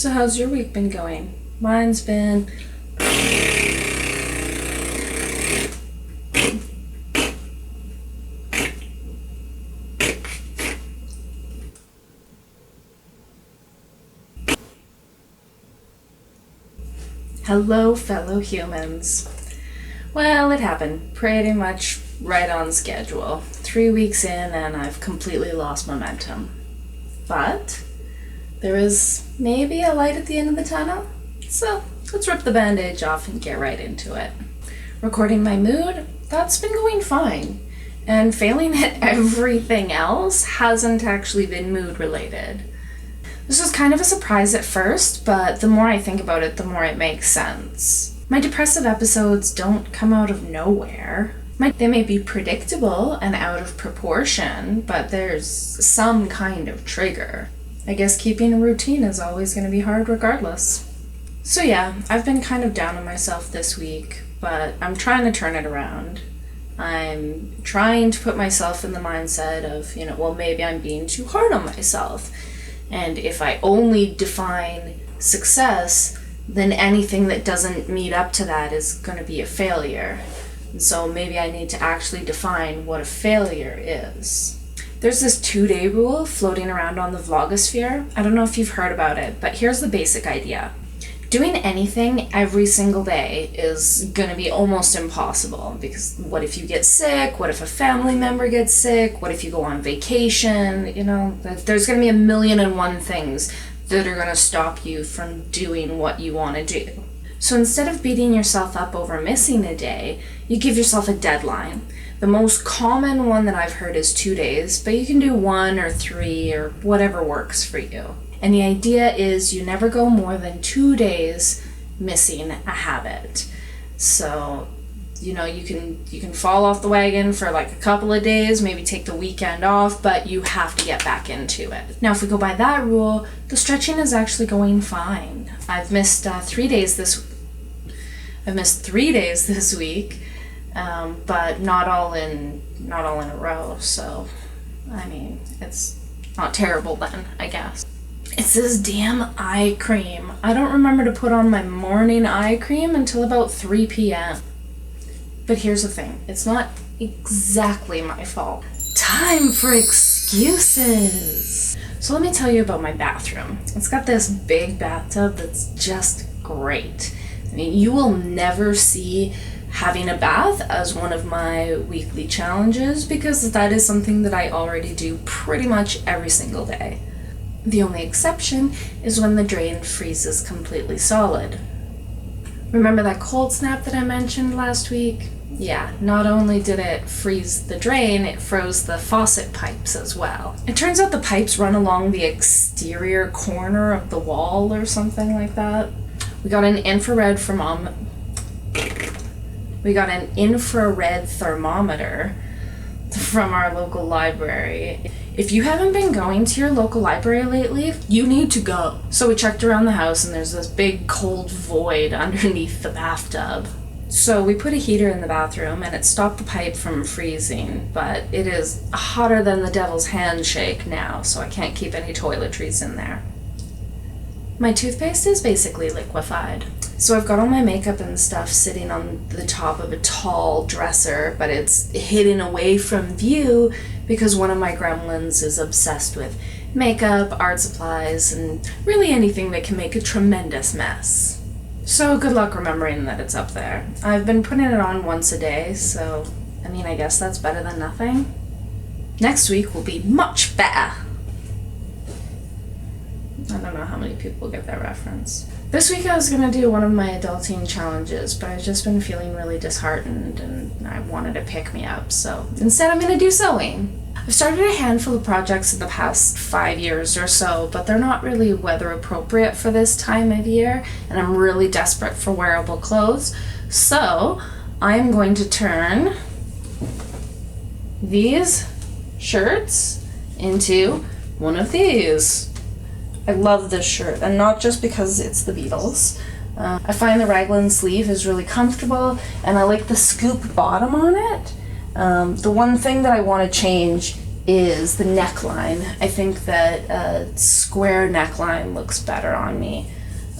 So how's your week been going? Mine's been... Hello, fellow humans. Well, it happened pretty much right on schedule. 3 weeks in and I've completely lost momentum. But there is maybe a light at the end of the tunnel. So let's rip the bandage off and get right into it. Recording my mood, that's been going fine. And failing at everything else hasn't actually been mood related. This was kind of a surprise at first, but the more I think about it, the more it makes sense. My depressive episodes don't come out of nowhere. They may be predictable and out of proportion, but there's some kind of trigger. I guess keeping a routine is always going to be hard regardless. So yeah, I've been kind of down on myself this week, but I'm trying to turn it around. I'm trying to put myself in the mindset of, well, maybe I'm being too hard on myself. And if I only define success, then anything that doesn't meet up to that is going to be a failure. And so maybe I need to actually define what a failure is. There's this 2-day rule floating around on the vlogosphere. I don't know if you've heard about it, but here's the basic idea. Doing anything every single day is going to be almost impossible, because what if you get sick? What if a family member gets sick? What if you go on vacation? There's going to be a million and one things that are going to stop you from doing what you want to do. So instead of beating yourself up over missing a day, you give yourself a deadline. The most common one that I've heard is 2 days, but you can do 1 or 3 or whatever works for you. And the idea is you never go more than 2 days missing a habit. So, you can fall off the wagon for like a couple of days, maybe take the weekend off, but you have to get back into it. Now, if we go by that rule, the stretching is actually going fine. I've missed 3 days this week, but not all in a row. So, it's not terrible then, I guess. It's this damn eye cream. I don't remember to put on my morning eye cream until about 3 p.m. But here's the thing, it's not exactly my fault. Time for excuses. So let me tell you about my bathroom. It's got this big bathtub that's just great. You will never see having a bath as one of my weekly challenges, because that is something that I already do pretty much every single day. The only exception is when the drain freezes completely solid. Remember that cold snap that I mentioned last week? Yeah, not only did it freeze the drain, it froze the faucet pipes as well. It turns out the pipes run along the exterior corner of the wall or something like that. We got an infrared thermometer from our local library. If you haven't been going to your local library lately, you need to go. So we checked around the house and there's this big cold void underneath the bathtub. So we put a heater in the bathroom and it stopped the pipe from freezing, but it is hotter than the devil's handshake now, so I can't keep any toiletries in there. My toothpaste is basically liquefied. So I've got all my makeup and stuff sitting on the top of a tall dresser, but it's hidden away from view because one of my gremlins is obsessed with makeup, art supplies, and really anything that can make a tremendous mess. So good luck remembering that it's up there. I've been putting it on once a day, so I guess that's better than nothing. Next week will be much better. I don't know how many people get that reference. This week I was going to do one of my adulting challenges, but I've just been feeling really disheartened and I wanted to pick me up, so instead I'm going to do sewing. I've started a handful of projects in the past 5 years or so, but they're not really weather appropriate for this time of year, and I'm really desperate for wearable clothes, so I'm going to turn these shirts into one of these. I love this shirt, and not just because it's the Beatles. I find the raglan sleeve is really comfortable, and I like the scoop bottom on it. The one thing that I want to change is the neckline. I think that a square neckline looks better on me.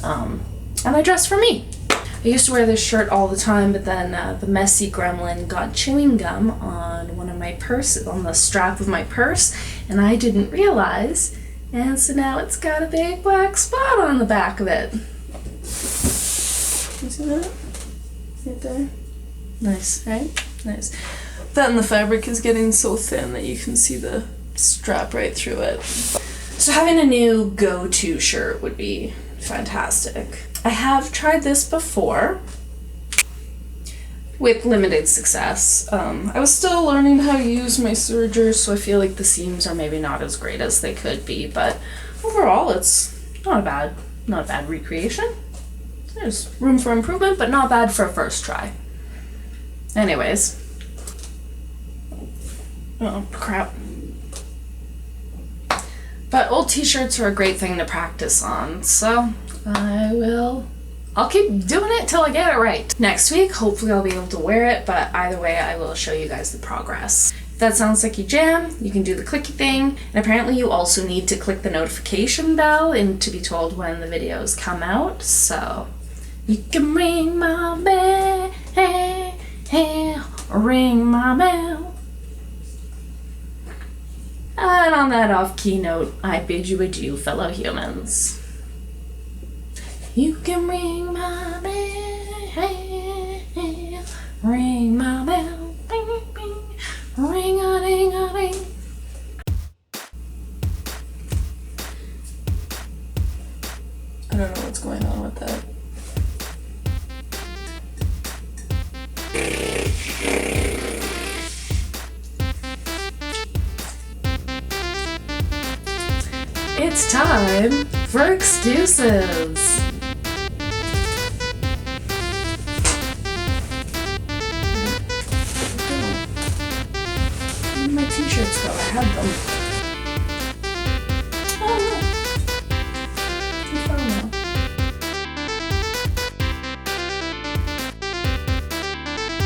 And I dress for me. I used to wear this shirt all the time, but then the messy gremlin got chewing gum on one of my purses, on the strap of my purse, and I didn't realize, and so now it's got a big black spot on the back of it. You see that? Right there? Nice, right? Nice. That and the fabric is getting so thin that you can see the strap right through it. So having a new go-to shirt would be fantastic. I have tried this before with limited success. I was still learning how to use my sergers, so I feel like the seams are maybe not as great as they could be, but overall it's not a bad recreation. There's room for improvement, but not bad for a first try. Anyways. Oh, crap. But old t-shirts are a great thing to practice on, so I'll keep doing it till I get it right. Next week, hopefully I'll be able to wear it, but either way, I will show you guys the progress. If that sounds like you jam, you can do the clicky thing, and apparently you also need to click the notification bell and to be told when the videos come out, so you can ring my bell, ring my bell. And on that off-key note, I bid you adieu, fellow humans. You can ring my bell, ring my bell, bing, bing, ring-a-ding-a-ding. I don't know what's going on with that. It's time for excuses. Where did my t-shirts go? I had them.